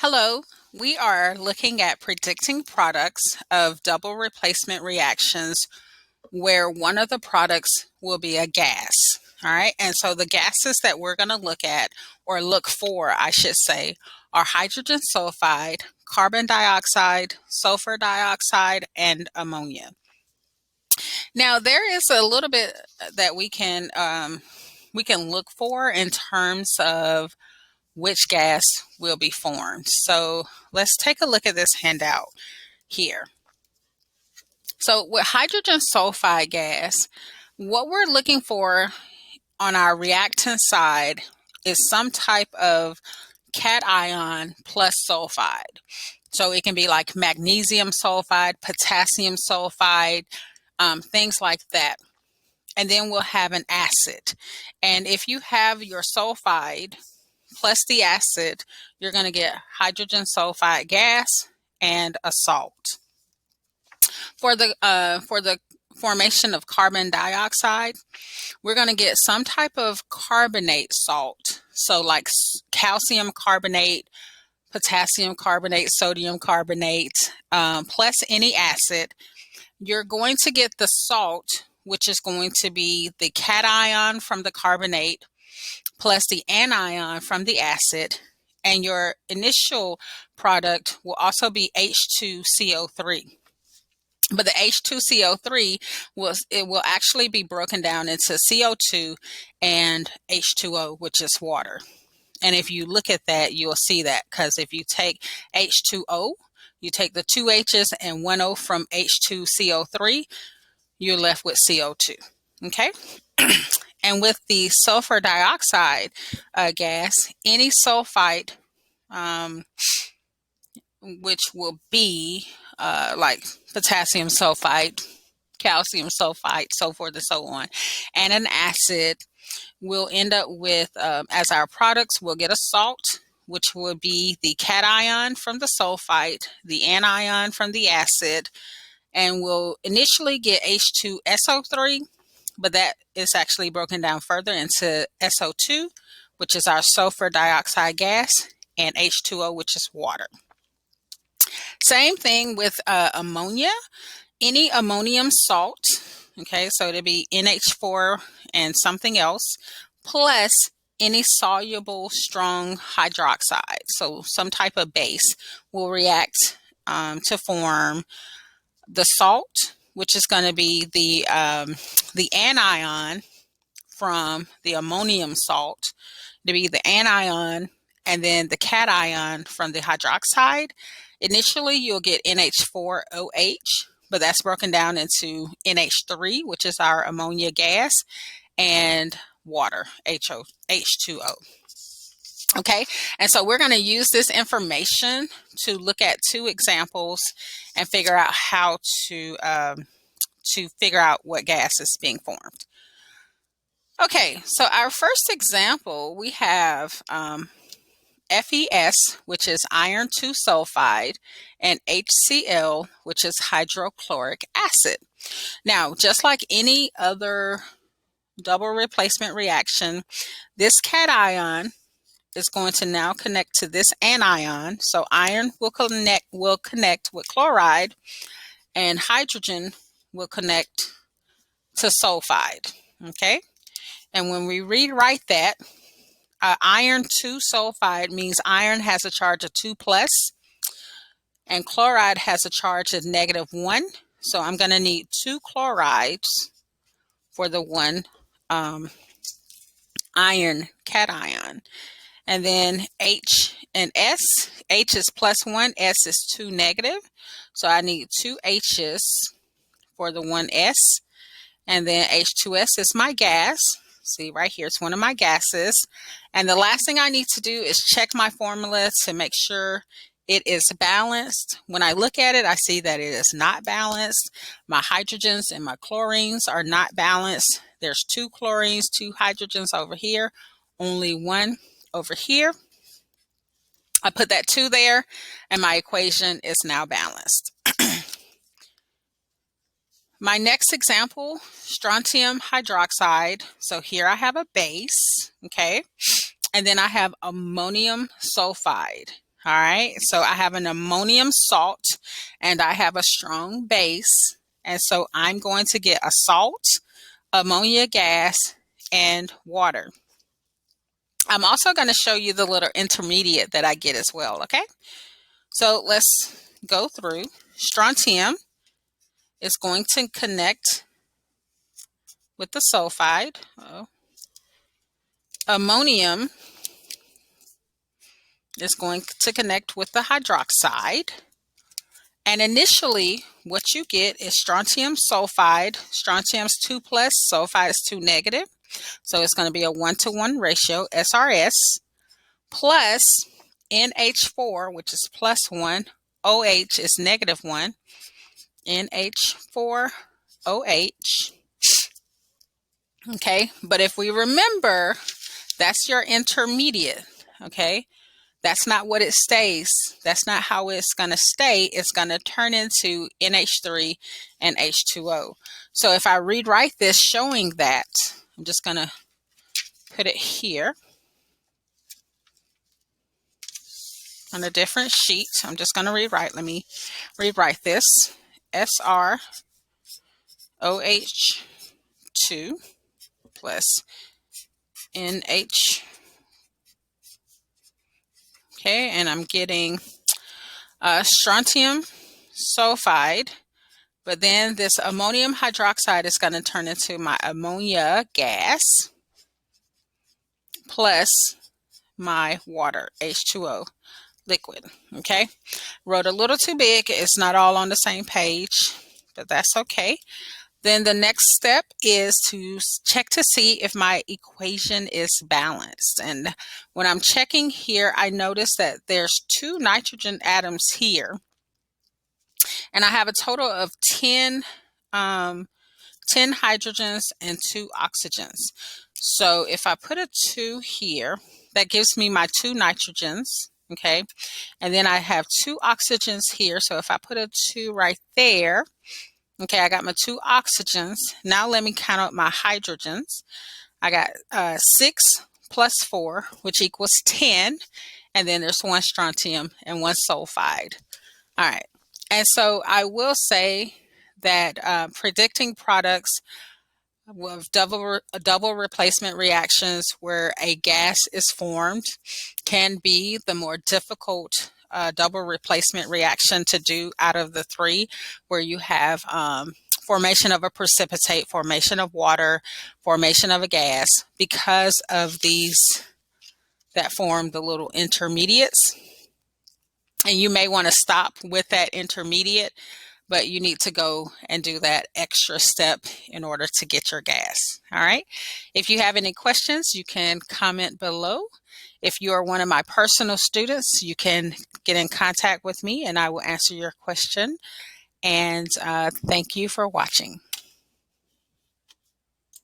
Hello, we are looking at predicting products of double replacement reactions where one of the products will be a gas. All right, and so the gases that we're going to look at, or look for, I should say, are hydrogen sulfide, carbon dioxide, sulfur dioxide, and ammonia. Now, there is a little bit that we can look for in terms of which gas will be formed. So let's take a look at this handout here. So with hydrogen sulfide gas, what we're looking for on our reactant side is some type of cation plus sulfide. So it can be like magnesium sulfide, potassium sulfide, things like that. And then we'll have an acid. And if you have your sulfide plus the acid, you're going to get hydrogen sulfide gas and a salt. For the formation of carbon dioxide, we're going to get some type of carbonate salt. So like calcium carbonate, potassium carbonate, sodium carbonate, plus any acid. You're going to get the salt, which is going to be the cation from the carbonate plus the anion from the acid, and your initial product will also be H2CO3. But the H2CO3 will actually be broken down into CO2 and H2O, which is water. And if you look at that, you'll see that, because if you take H2O, you take the two H's and one O from H2CO3, you're left with CO2. Okay? And with the sulfur dioxide gas, any sulfite, which will be like potassium sulfite, calcium sulfite, so forth and so on, and an acid, we'll end up with, as our products, we'll get a salt, which will be the cation from the sulfite, the anion from the acid, and we'll initially get H2SO3, but that is actually broken down further into SO2, which is our sulfur dioxide gas, and H2O, which is water. Same thing with ammonia. Any ammonium salt, okay, so it'll be NH4 and something else, plus any soluble strong hydroxide. So some type of base will react to form the salt, which is going to be the anion from the ammonium salt, to be the anion, and then the cation from the hydroxide. Initially, you'll get NH4OH, but that's broken down into NH3, which is our ammonia gas, and water, H2O. Okay, and so we're going to use this information to look at two examples and figure out how to figure out what gas is being formed. Okay, so our first example, we have FeS, which is iron 2 sulfide, and HCl, which is hydrochloric acid. Now, just like any other double replacement reaction, this cation is going to now connect to this anion. So iron will connect with chloride, and hydrogen will connect to sulfide. Okay, and when we rewrite that, iron 2 sulfide means iron has a charge of 2 plus, and chloride has a charge of -1. So I'm going to need 2 chlorides for the one iron cation. And then H and S. H is +1, S is 2 negative. So I need 2 H's for the one S. And then H2S is my gas. See right here, it's one of my gases. And the last thing I need to do is check my formula to make sure it is balanced. When I look at it, I see that it is not balanced. My hydrogens and my chlorines are not balanced. There's 2 chlorines, 2 hydrogens over here, only 1 over here. I put that 2 there, and my equation is now balanced. My next example, strontium hydroxide. So here I have a base, okay? And then I have ammonium sulfide. All right, so I have an ammonium salt and I have a strong base. And so I'm going to get a salt, ammonia gas, and water. I'm also going to show you the little intermediate that I get as well, okay? So let's go through. Strontium is going to connect with the sulfide. Ammonium is going to connect with the hydroxide. And initially, what you get is strontium sulfide. Strontium's 2 plus, sulfide is 2 negative. So it's going to be a 1-to-1 ratio, SRS, plus NH4, which is plus 1, OH is negative 1, NH4OH. Okay, but if we remember, that's your intermediate, okay? That's not what it stays. That's not how it's going to stay. It's going to turn into NH3 and H2O. So if I rewrite this showing that, I'm just going to put it here on a different sheet. I'm just going to rewrite. Let me rewrite this. SrOH2 plus NH. Okay, and I'm getting strontium sulfide, but then this ammonium hydroxide is going to turn into my ammonia gas plus my water, H2O liquid. Okay, wrote a little too big. It's not all on the same page, but that's okay. Then the next step is to check to see if my equation is balanced. And when I'm checking here, I notice that there's 2 nitrogen atoms here. And I have a total of 10 hydrogens and 2 oxygens. So if I put a 2 here, that gives me my 2 nitrogens, okay? And then I have 2 oxygens here. So if I put a 2 right there, okay, I got my 2 oxygens. Now let me count out my hydrogens. I got 6 plus 4, which equals 10. And then there's 1 strontium and 1 sulfide. All right. And so I will say that predicting products with double replacement reactions where a gas is formed can be the more difficult double replacement reaction to do out of the 3, where you have formation of a precipitate, formation of water, formation of a gas, because of these that form the little intermediates. And you may want to stop with that intermediate, but you need to go and do that extra step in order to get your gas. All right. If you have any questions, you can comment below. If you are one of my personal students, you can get in contact with me and I will answer your question. And thank you for watching.